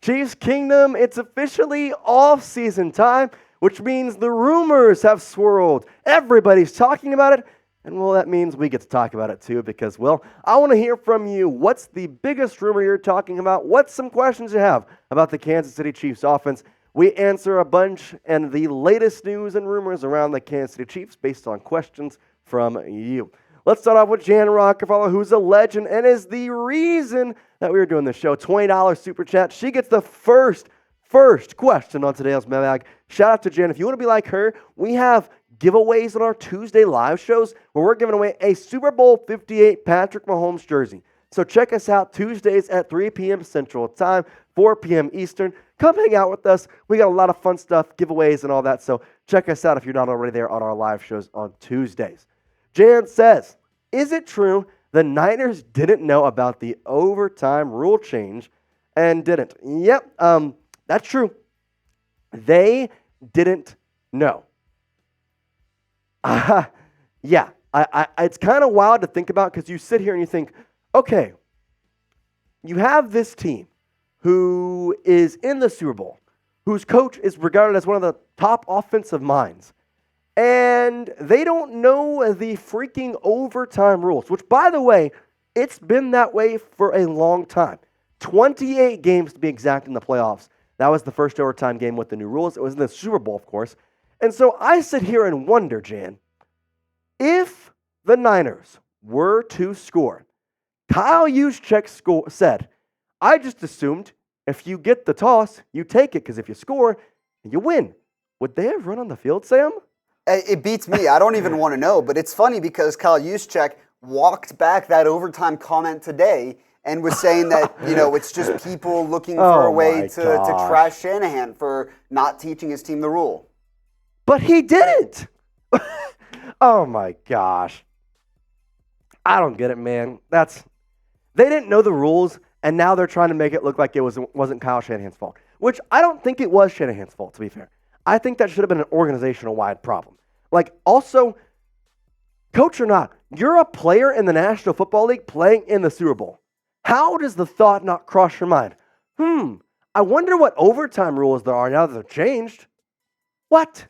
Chiefs Kingdom, it's officially off-season time, which means the rumors have swirled. Everybody's talking about it, and well, that means we get to talk about it too because, well, I want to hear from you. What's the biggest rumor you're talking about? What's some questions you have about the Kansas City Chiefs offense? We answer a bunch and the latest news and rumors around the Kansas City Chiefs based on questions from you. Let's start off with Jan Rockefeller, who's a legend and is the reason that we were doing this show. $20 super chat. She gets the first question on today's mailbag. Shout out to Jan. If you want to be like her, we have giveaways on our Tuesday live shows where we're giving away a Super Bowl 58 Patrick Mahomes jersey. So check us out Tuesdays at 3 p.m. Central Time, 4 p.m. Eastern. Come hang out with us. We got a lot of fun stuff, giveaways and all that. So check us out if you're not already there on our live shows on Tuesdays. Jan says, is it true the Niners didn't know about the overtime rule change and didn't? Yep, that's true. They didn't know. Yeah, it's kind of wild to think about because you sit here and you think, okay, you have this team who is in the Super Bowl, whose coach is regarded as one of the top offensive minds, and they don't know the freaking overtime rules, which, by the way, it's been that way for a long time. 28 games to be exact in the playoffs. That was the first overtime game with the new rules. It was in the Super Bowl, of course. And so I sit here and wonder, Jan, if the Niners were to score, Kyle Juszczyk said, I just assumed if you get the toss, you take it, because if you score, you win. Would they have run on the field, Sam? It beats me. I don't even want to know. But it's funny because Kyle Juszczyk walked back that overtime comment today and was saying that, it's just people looking for a way to trash Shanahan for not teaching his team the rule. But he didn't. Oh, my gosh. I don't get it, man. They didn't know the rules, and now they're trying to make it look like it wasn't Kyle Shanahan's fault, which I don't think it was Shanahan's fault, to be fair. I think that should have been an organizational-wide problem. Also, coach or not, you're a player in the National Football League playing in the Super Bowl. How does the thought not cross your mind? I wonder what overtime rules there are now that they're changed. What?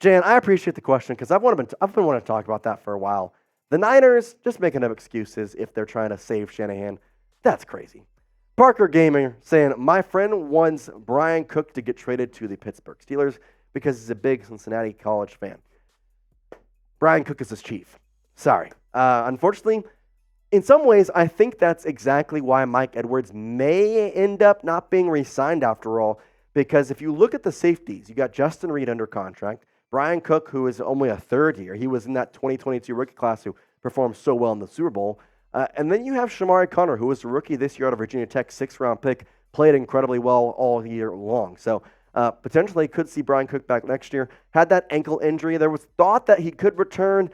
Jan, I appreciate the question because I've been wanting to talk about that for a while. The Niners just making up excuses if they're trying to save Shanahan. That's crazy. Parker Gamer saying, my friend wants Bryan Cook to get traded to the Pittsburgh Steelers because he's a big Cincinnati college fan. Bryan Cook is his chief. Sorry. Unfortunately, in some ways, I think that's exactly why Mike Edwards may end up not being re-signed after all, because if you look at the safeties, you got Justin Reed under contract, Bryan Cook, who is only a third year. He was in that 2022 rookie class who performed so well in the Super Bowl. And then you have Shamari Connor, who was a rookie this year out of Virginia Tech, 6th-round pick, played incredibly well all year long. So potentially could see Bryan Cook back next year. Had that ankle injury. There was thought that he could return.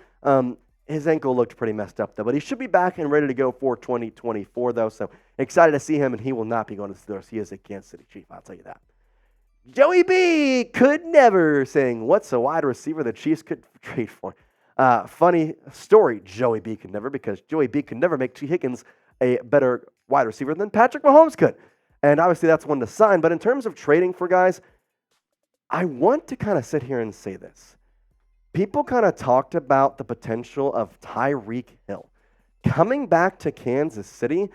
His ankle looked pretty messed up, though. But he should be back and ready to go for 2024, though. So excited to see him, and he will not be going to the Steelers. He is a Kansas City Chief, I'll tell you that. Joey B could never saying, what's a wide receiver the Chiefs could trade for? Funny story, Joey B could never, because Joey B could never make Tee Higgins a better wide receiver than Patrick Mahomes could. And obviously that's one to sign. But in terms of trading for guys, I want to kind of sit here and say this. People kind of talked about the potential of Tyreek Hill coming back to Kansas City.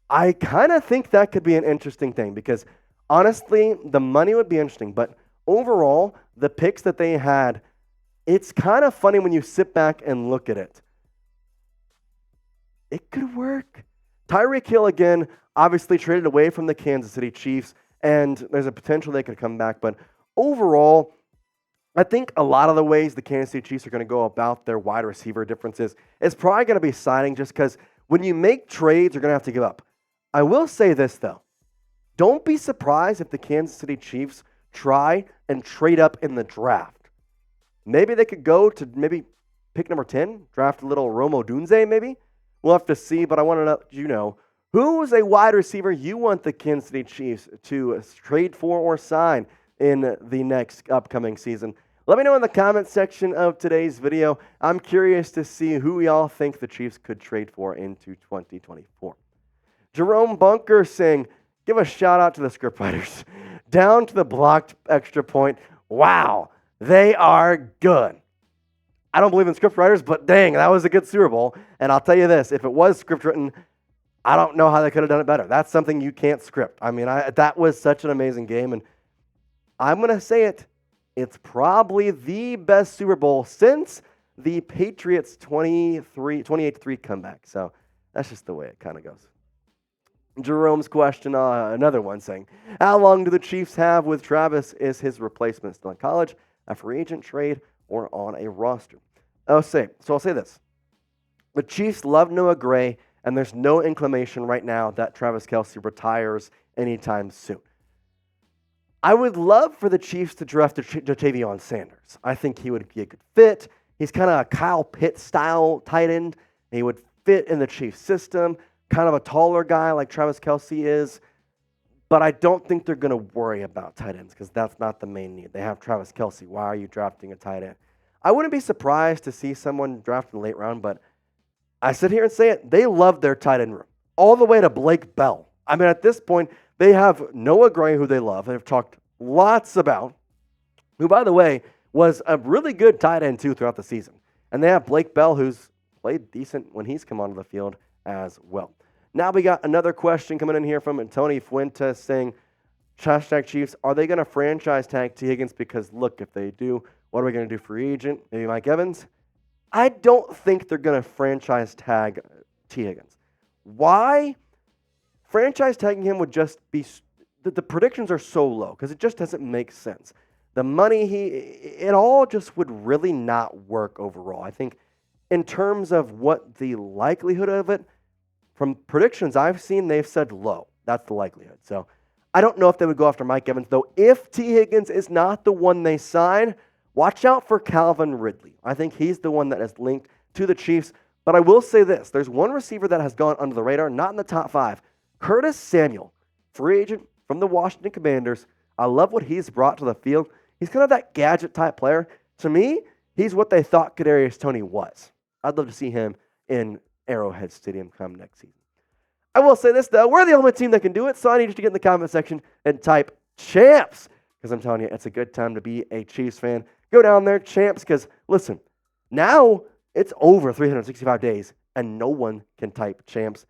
I kind of think that could be an interesting thing because honestly, the money would be interesting. But overall, the picks that they had, it's kind of funny when you sit back and look at it. It could work. Tyreek Hill, again, obviously traded away from the Kansas City Chiefs, and there's a potential they could come back. But overall, I think a lot of the ways the Kansas City Chiefs are going to go about their wide receiver differences is probably going to be signing just because when you make trades, you're going to have to give up. I will say this, though. Don't be surprised if the Kansas City Chiefs try and trade up in the draft. Maybe they could go to maybe pick number 10, draft a little Rome Odunze maybe. We'll have to see, but I want to let you know, who is a wide receiver you want the Kansas City Chiefs to trade for or sign in the next upcoming season? Let me know in the comment section of today's video. I'm curious to see who y'all think the Chiefs could trade for into 2024. Jerome Bunker saying, give a shout out to the scriptwriters. Down to the blocked extra point. Wow, they are good. I don't believe in scriptwriters, but dang, that was a good Super Bowl. And I'll tell you this, if it was script written, I don't know how they could have done it better. That's something you can't script. I mean, that was such an amazing game. And I'm going to say it, it's probably the best Super Bowl since the Patriots 28-3 comeback. So that's just the way it kind of goes. Jerome's question, another one saying, how long do the Chiefs have with Travis? Is his replacement still in college, a free agent trade, or on a roster? I'll say this. The Chiefs love Noah Gray, and there's no inclination right now that Travis Kelce retires anytime soon. I would love for the Chiefs to draft Ja'Tavion Sanders. I think he would be a good fit. He's kind of a Kyle Pitt-style tight end. He would fit in the Chiefs system, kind of a taller guy like Travis Kelce is. But I don't think they're going to worry about tight ends because that's not the main need. They have Travis Kelce. Why are you drafting a tight end? I wouldn't be surprised to see someone drafted in the late round, but I sit here and say it. They love their tight end room, all the way to Blake Bell. I mean, at this point, they have Noah Gray, who they love. They've talked lots about, who, by the way, was a really good tight end, too, throughout the season. And they have Blake Bell, who's played decent when he's come onto the field as well. Now we got another question coming in here from Tony Fuentes saying, hashtag Chiefs, are they going to franchise tag Tee Higgins? Because, look, if they do, what are we going to do free agent? Maybe Mike Evans? I don't think they're going to franchise tag Tee Higgins. Why? Franchise tagging him would just be the predictions are so low because it just doesn't make sense. The money it all just would really not work overall. I think in terms of what the likelihood of it, from predictions I've seen, they've said low. That's the likelihood. So I don't know if they would go after Mike Evans, though. If Tee Higgins is not the one they sign, watch out for Calvin Ridley. I think he's the one that is linked to the Chiefs. But I will say this. There's one receiver that has gone under the radar, not in the top 5. Curtis Samuel, free agent from the Washington Commanders. I love what he's brought to the field. He's kind of that gadget-type player. To me, he's what they thought Kadarius Toney was. I'd love to see him in Arrowhead Stadium come next season. I will say this, though. We're the only team that can do it, so I need you to get in the comment section and type champs, because I'm telling you, it's a good time to be a Chiefs fan. Go down there, champs, because, listen, now it's over 365 days, and no one can type champs.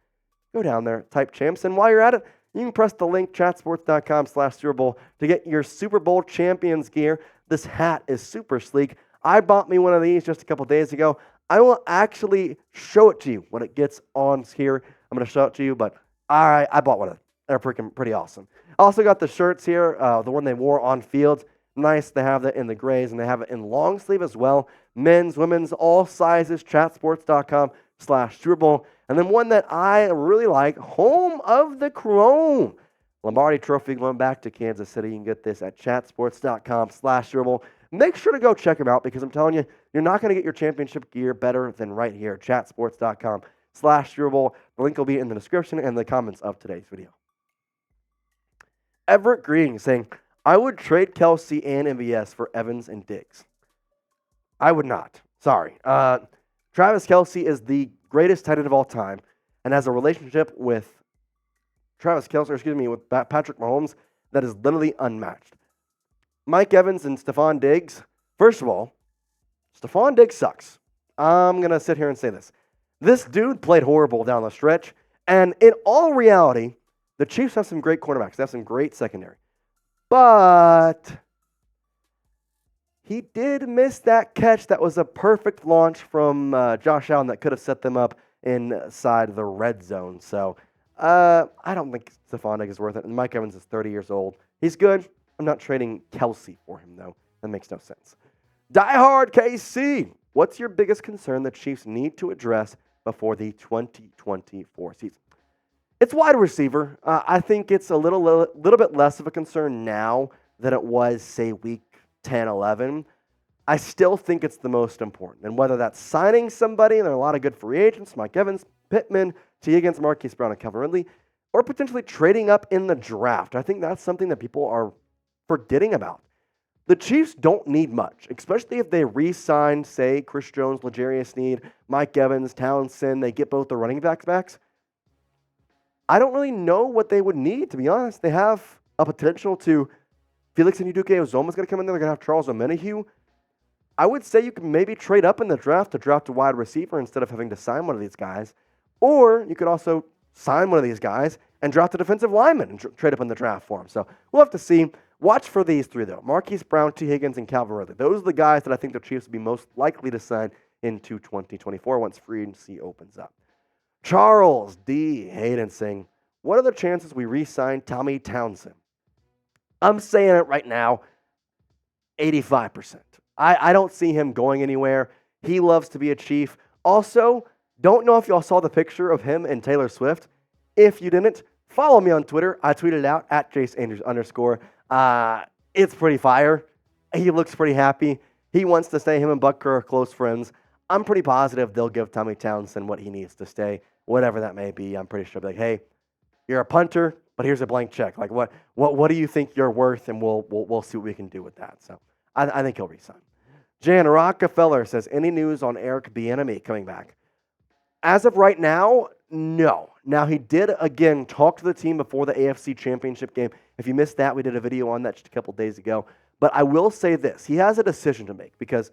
Go down there, type champs, and while you're at it, you can press the link, chatsports.com/Super Bowl, to get your Super Bowl champions gear. This hat is super sleek. I bought me one of these just a couple days ago. I will actually show it to you when it gets on here. I'm going to show it to you, but I bought one of them. They're pretty awesome. I also got the shirts here, the one they wore on field. Nice to have that in the grays, and they have it in long sleeve as well. Men's, women's, all sizes, chatsports.com/Super Bowl. And then one that I really like, Home of the Chrome. Lombardi Trophy going back to Kansas City. You can get this at chatsports.com/Super Bowl. Make sure to go check them out because I'm telling you, you're not going to get your championship gear better than right here, chatsports.com/Super Bowl. The link will be in the description and the comments of today's video. Everett Green saying, I would trade Kelce and MVS for Evans and Diggs. I would not. Sorry. Travis Kelce is the greatest tight end of all time and has a relationship with with Patrick Mahomes that is literally unmatched. Mike Evans and Stephon Diggs, first of all, Stephon Diggs sucks. I'm going to sit here and say this. This dude played horrible down the stretch, and in all reality, the Chiefs have some great cornerbacks. They have some great secondary. But he did miss that catch that was a perfect launch from Josh Allen that could have set them up inside the red zone. So I don't think Stephon Diggs is worth it. And Mike Evans is 30 years old. He's good. I'm not trading Kelce for him, though. That makes no sense. Die Hard KC. What's your biggest concern the Chiefs need to address before the 2024 season? It's wide receiver. I think it's a little bit less of a concern now than it was, say, week 10, 11. I still think it's the most important. And whether that's signing somebody, and there are a lot of good free agents, Mike Evans, Pittman, Tee Higgins, Marquez Brown, and Calvin Ridley, or potentially trading up in the draft. I think that's something that people are forgetting about. The Chiefs don't need much, especially if they re-sign, say, Chris Jones, L'Jarius Sneed, Mike Evans, Townsend. They get both the running backs. I don't really know what they would need, to be honest. They have a potential to Felix and Uduke Ozoma's going to come in there. They're going to have Charles Omenihu. I would say you can maybe trade up in the draft to draft a wide receiver instead of having to sign one of these guys. Or you could also sign one of these guys and draft a defensive lineman and trade up in the draft for him. So we'll have to see. Watch for these three, though. Marquise Brown, Tee Higgins, and Calvin Ridley. Those are the guys that I think the Chiefs will be most likely to sign into 2024 once free agency opens up. Charles D. Hayden saying, what are the chances we re-sign Tommy Townsend? I'm saying it right now, 85%. I don't see him going anywhere. He loves to be a Chief. Also, don't know if y'all saw the picture of him and Taylor Swift. If you didn't, follow me on Twitter. I tweeted it out at @JaceAndrews_. It's pretty fire. He looks pretty happy. He wants to stay. Him and Butker are close friends. I'm pretty positive they'll give Tommy Townsend what he needs to stay, whatever that may be. I'm pretty sure they'll be like, hey, you're a punter, but here's a blank check. Like, what do you think you're worth? And we'll see what we can do with that. So I think he'll resign. Jan Rockefeller says, any news on Eric Bienemy coming back? As of right now, no. Now, he did, again, talk to the team before the AFC Championship game. If you missed that, we did a video on that just a couple days ago. But I will say this. He has a decision to make because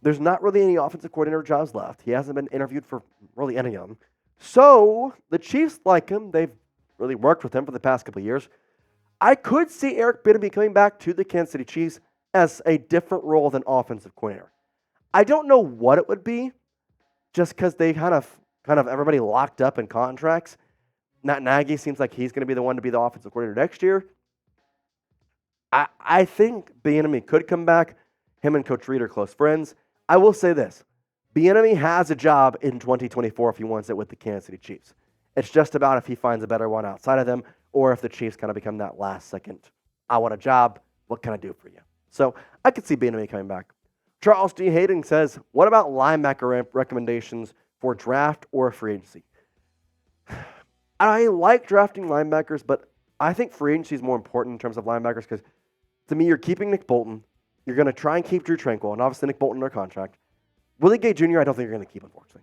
there's not really any offensive coordinator jobs left. He hasn't been interviewed for really any of them. So the Chiefs like him. They've really worked with him for the past couple of years. I could see Eric Bienemy coming back to the Kansas City Chiefs as a different role than offensive coordinator. I don't know what it would be, just because they kind of everybody locked up in contracts. Matt Nagy seems like he's going to be the one to be the offensive coordinator next year. I think Bienemy could come back. Him and Coach Reed are close friends. I will say this. Bienemy has a job in 2024 if he wants it with the Kansas City Chiefs. It's just about if he finds a better one outside of them or if the Chiefs kind of become that last second, I want a job, what can I do for you? So I could see Bienemy coming back. Charles D. Hayden says, what about linebacker recommendations for draft or free agency? I like drafting linebackers, but I think free agency is more important in terms of linebackers because to me, you're keeping Nick Bolton. You're going to try and keep Drew Tranquill, and obviously Nick Bolton under contract. Willie Gay Jr., I don't think you're going to keep, unfortunately.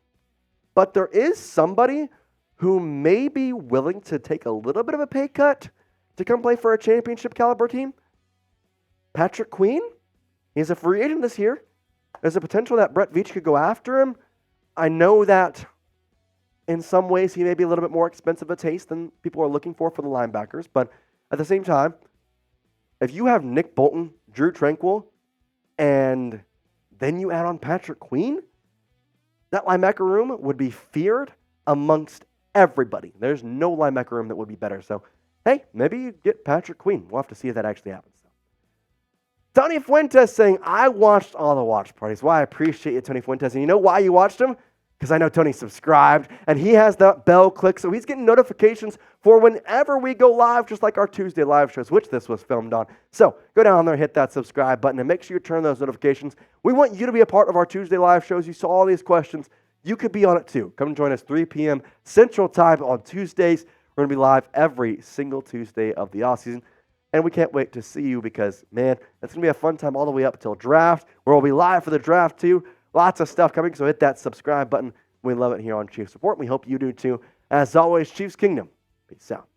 But there is somebody who may be willing to take a little bit of a pay cut to come play for a championship caliber team. Patrick Queen, he's a free agent this year. There's a potential that Brett Veach could go after him. I know that in some ways he may be a little bit more expensive a taste than people are looking for the linebackers. But at the same time, if you have Nick Bolton, Drew Tranquill, and then you add on Patrick Queen, that linebacker room would be feared amongst everybody. There's no linebacker room that would be better. So, hey, maybe you get Patrick Queen. We'll have to see if that actually happens. Tony Fuentes saying, I watched all the watch parties. Well, I appreciate you, Tony Fuentes. And you know why you watched them? Because I know Tony subscribed, and he has that bell click, so he's getting notifications for whenever we go live, just like our Tuesday live shows, which this was filmed on. So go down there, hit that subscribe button, and make sure you turn those notifications. We want you to be a part of our Tuesday live shows. You saw all these questions. You could be on it too. Come join us 3 p.m. Central Time on Tuesdays. We're going to be live every single Tuesday of the offseason. And we can't wait to see you because, man, it's going to be a fun time all the way up until draft, where we'll be live for the draft too. Lots of stuff coming, so hit that subscribe button. We love it here on Chiefs Report. We hope you do too. As always, Chiefs Kingdom. Peace out.